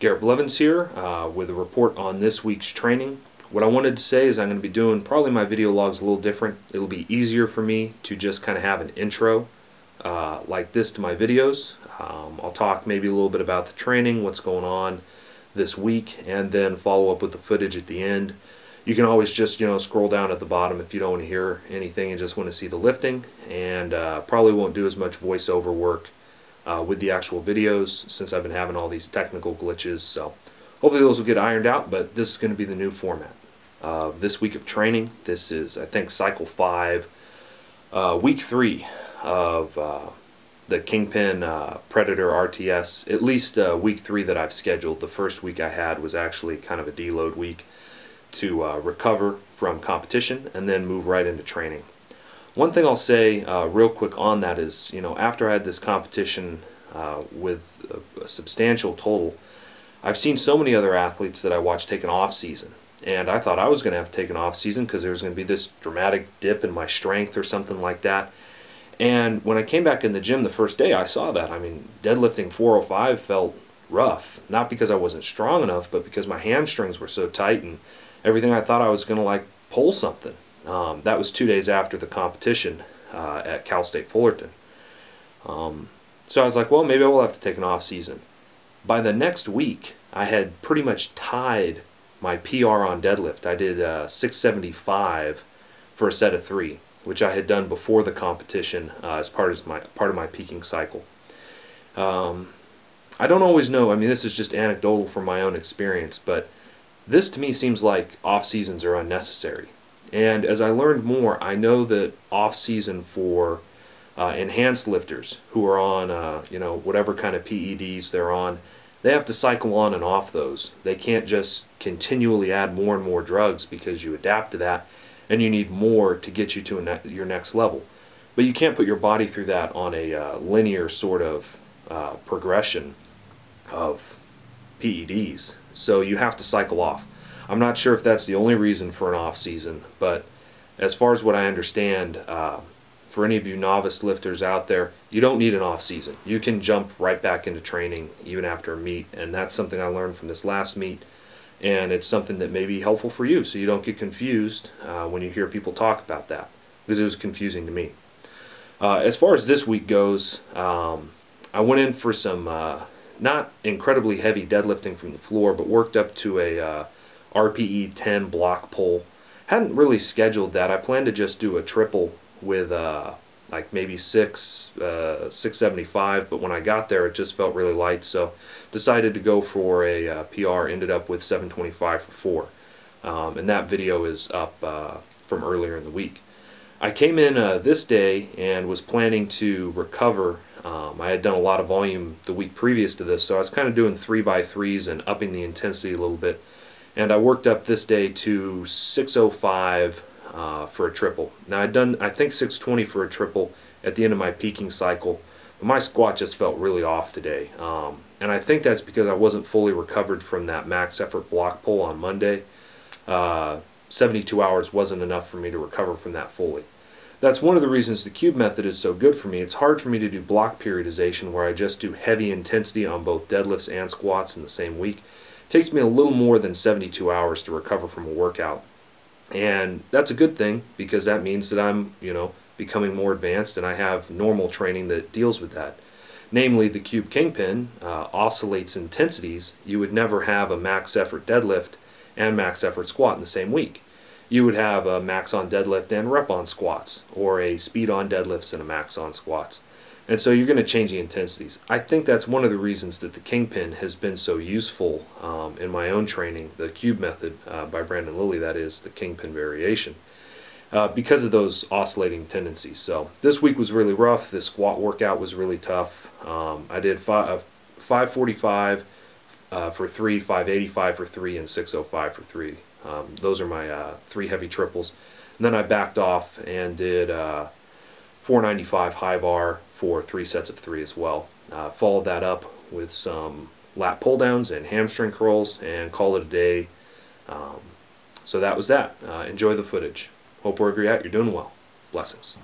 Garrett Blevins here with a report on this week's training. What I wanted to say is I'm going to be doing probably my video logs a little different. It'll be easier for me to just kind of have an intro like this to my videos. I'll talk maybe a little bit about the training, what's going on this week, and then follow up with the footage at the end. You can always just scroll down at the bottom if you don't want to hear anything and just want to see the lifting, and probably won't do as much voiceover work with the actual videos since I've been having all these technical glitches. So hopefully those will get ironed out, but this is going to be the new format of this week of training. This is, I think, cycle 5, week 3 of the Kingpin Predator RTS, at least week 3 that I've scheduled. The first week I had was actually kind of a deload week to recover from competition and then move right into training. One thing I'll say real quick on that is, after I had this competition with a substantial total, I've seen so many other athletes that I watched take an off season, and I thought I was going to have to take an off season because there was going to be this dramatic dip in my strength or something like that. And when I came back in the gym the first day, I saw that. I mean, deadlifting 405 felt rough, not because I wasn't strong enough, but because my hamstrings were so tight and everything. I thought I was going to pull something. That was 2 days after the competition at Cal State Fullerton. So I was like, well, maybe I will have to take an off season. By the next week, I had pretty much tied my PR on deadlift. I did 675 for a set of 3, which I had done before the competition as part of my peaking cycle. I don't always know. I mean, this is just anecdotal from my own experience, but this to me seems like off seasons are unnecessary. And as I learned more, I know that off season for enhanced lifters who are on whatever kind of PEDs they're on, they have to cycle on and off those. They can't just continually add more and more drugs because you adapt to that and you need more to get you to your next level. But you can't put your body through that on a linear sort of progression of PEDs. So you have to cycle off. I'm not sure if that's the only reason for an off season, but as far as what I understand, for any of you novice lifters out there, you don't need an off season. You can jump right back into training even after a meet, and that's something I learned from this last meet, and it's something that may be helpful for you so you don't get confused when you hear people talk about that, because it was confusing to me. As far as this week goes, I went in for some not incredibly heavy deadlifting from the floor, but worked up to a RPE 10 block pull. Hadn't really scheduled that. I planned to just do a triple with like maybe 675, but when I got there it just felt really light, so decided to go for a PR. Ended up with 725 for 4, and that video is up from earlier in the week. I came in this day and was planning to recover. I had done a lot of volume the week previous to this, so I was kind of doing 3x3s and upping the intensity a little bit. And I worked up this day to 605 for a triple. Now I'd done, I think, 620 for a triple at the end of my peaking cycle, but my squat just felt really off today. And I think that's because I wasn't fully recovered from that max effort block pull on Monday. 72 hours wasn't enough for me to recover from that fully. That's one of the reasons the cube method is so good for me. It's hard for me to do block periodization where I just do heavy intensity on both deadlifts and squats in the same week. It takes me a little more than 72 hours to recover from a workout. And that's a good thing because that means that I'm, becoming more advanced and I have normal training that deals with that. Namely, the Cube Kingpin oscillates intensities. You would never have a max effort deadlift and max effort squat in the same week. You would have a max on deadlift and rep on squats, or a speed on deadlifts and a max on squats. And so you're going to change the intensities. I think that's one of the reasons that the Kingpin has been so useful in my own training, the Cube method by Brandon Lilly, that is, the Kingpin variation, because of those oscillating tendencies. So this week was really rough. This squat workout was really tough. I did 545 for 3, 585 for 3, and 605 for 3. Those are my 3 heavy triples. And then I backed off and did 495 high bar for 3 sets of 3 as well. Followed that up with some lat pull downs and hamstring curls and called it a day. So that was that. Enjoy the footage. Hope wherever you're at, you're doing well. Blessings.